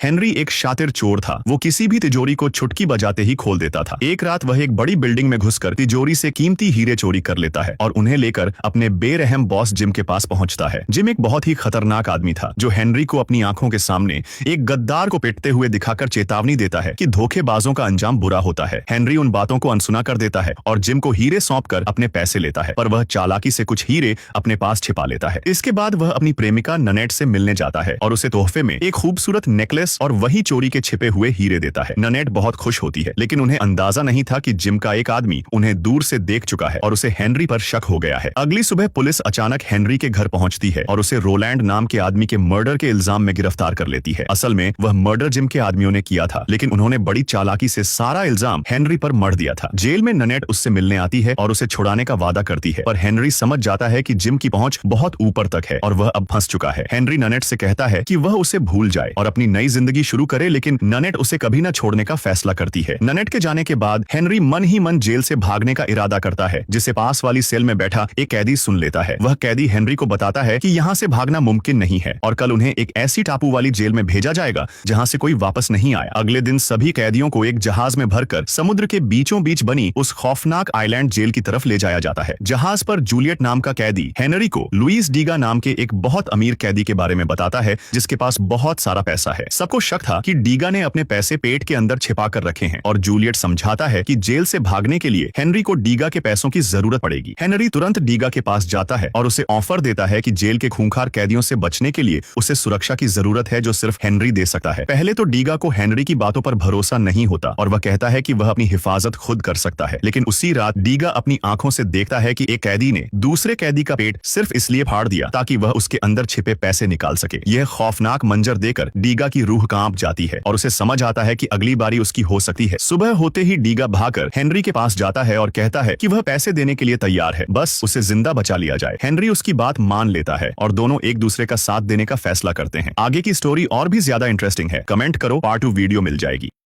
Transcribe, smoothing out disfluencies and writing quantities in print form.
Henry एक शातिर चोर था। वो किसी भी तिजोरी को चुटकी बजाते ही खोल देता था। एक रात वह एक बड़ी बिल्डिंग में घुसकर तिजोरी से कीमती हीरे चोरी कर लेता है और उन्हें लेकर अपने बेरहम बॉस जिम के पास पहुंचता है। जिम एक बहुत ही खतरनाक आदमी था जो हेनरी को अपनी आंखों के सामने एक गद्दार को पिटते हुए दिखाकर चेतावनी देता है कि धोखेबाजों का अंजाम बुरा होता है। हेनरी उन बातों को अनसुना कर देता है और जिम को हीरे सौंपकर अपने पैसे लेता है, पर वह चालाकी से कुछ हीरे अपने पास छिपा लेता है। इसके बाद वह अपनी प्रेमिका ननेट से मिलने जाता है और उसे तोहफे में एक खूबसूरत नेकलेस और वही चोरी के छिपे हुए हीरे देता है। ननेट बहुत खुश होती है, लेकिन उन्हें अंदाजा नहीं था कि जिम का एक आदमी उन्हें दूर से देख चुका है और उसे हेनरी पर शक हो गया है। अगली सुबह पुलिस अचानक हेनरी के घर पहुंचती है और उसे रोलैंड नाम के आदमी के मर्डर के इल्जाम में गिरफ्तार कर लेती है। असल में वह मर्डर जिम के आदमियों ने किया था, लेकिन उन्होंने बड़ी चालाकी से सारा इल्जाम हेनरी पर मढ़ दिया था। जेल में ननेट उससे मिलने आती है और उसे छुड़ाने का वादा करती है, पर हेनरी समझ जाता है कि जिम की पहुंच बहुत ऊपर तक है और वह अब फंस चुका है। हेनरी ननेट से कहता है कि वह उसे भूल जाए और अपनी नई जिंदगी शुरू करे, लेकिन ननेट उसे कभी न छोड़ने का फैसला करती है। ननेट के जाने के बाद हेनरी मन ही मन जेल से भागने का इरादा करता है, जिसे पास वाली सेल में बैठा एक कैदी सुन लेता है। वह कैदी हेनरी को बताता है कि यहाँ से भागना मुमकिन नहीं है और कल उन्हें एक ऐसी टापू वाली जेल में भेजा जाएगा जहाँ से कोई वापस नहीं आया। अगले दिन सभी कैदियों को एक जहाज में भरकर समुद्र के बीचों बीच बनी उस खौफनाक आइलैंड जेल की तरफ ले जाया जाता है। जहाज पर जूलियट नाम का कैदी हेनरी को लुइस डीगा नाम के एक बहुत अमीर कैदी के बारे में बताता है, जिसके पास बहुत सारा पैसा है। सबको शक था कि डीगा ने अपने पैसे पेट के अंदर छिपा कर रखे हैं और जूलियट समझाता है कि जेल से भागने के लिए हेनरी को डीगा के पैसों की जरूरत पड़ेगी। हेनरी तुरंत डीगा के पास जाता है और उसे ऑफर देता है कि जेल के खूंखार कैदियों से बचने के लिए उसे सुरक्षा की जरूरत है जो सिर्फ हेनरी दे सकता है। पहले तो डीगा को हेनरी की बातों पर भरोसा नहीं होता और वह कहता है कि वह अपनी हिफाजत खुद कर सकता है, लेकिन उसी रात डीगा अपनी आंखों से देखता है कि एक कैदी ने दूसरे कैदी का पेट सिर्फ इसलिए फाड़ दिया ताकि वह उसके अंदर छिपे पैसे निकाल सके। यह खौफनाक मंजर देखकर डीगा की रूह कांप जाती है और उसे समझ आता है कि अगली बारी उसकी हो सकती है। सुबह होते ही डीगा भागकर हेनरी के पास जाता है और कहता है कि वह पैसे देने के लिए तैयार है, बस उसे जिंदा बचा लिया जाए। हेनरी उसकी बात मान लेता है और दोनों एक दूसरे का साथ देने का फैसला करते हैं। आगे की स्टोरी और भी ज्यादा इंटरेस्टिंग है। कमेंट करो, पार्ट 2 वीडियो मिल जाएगी।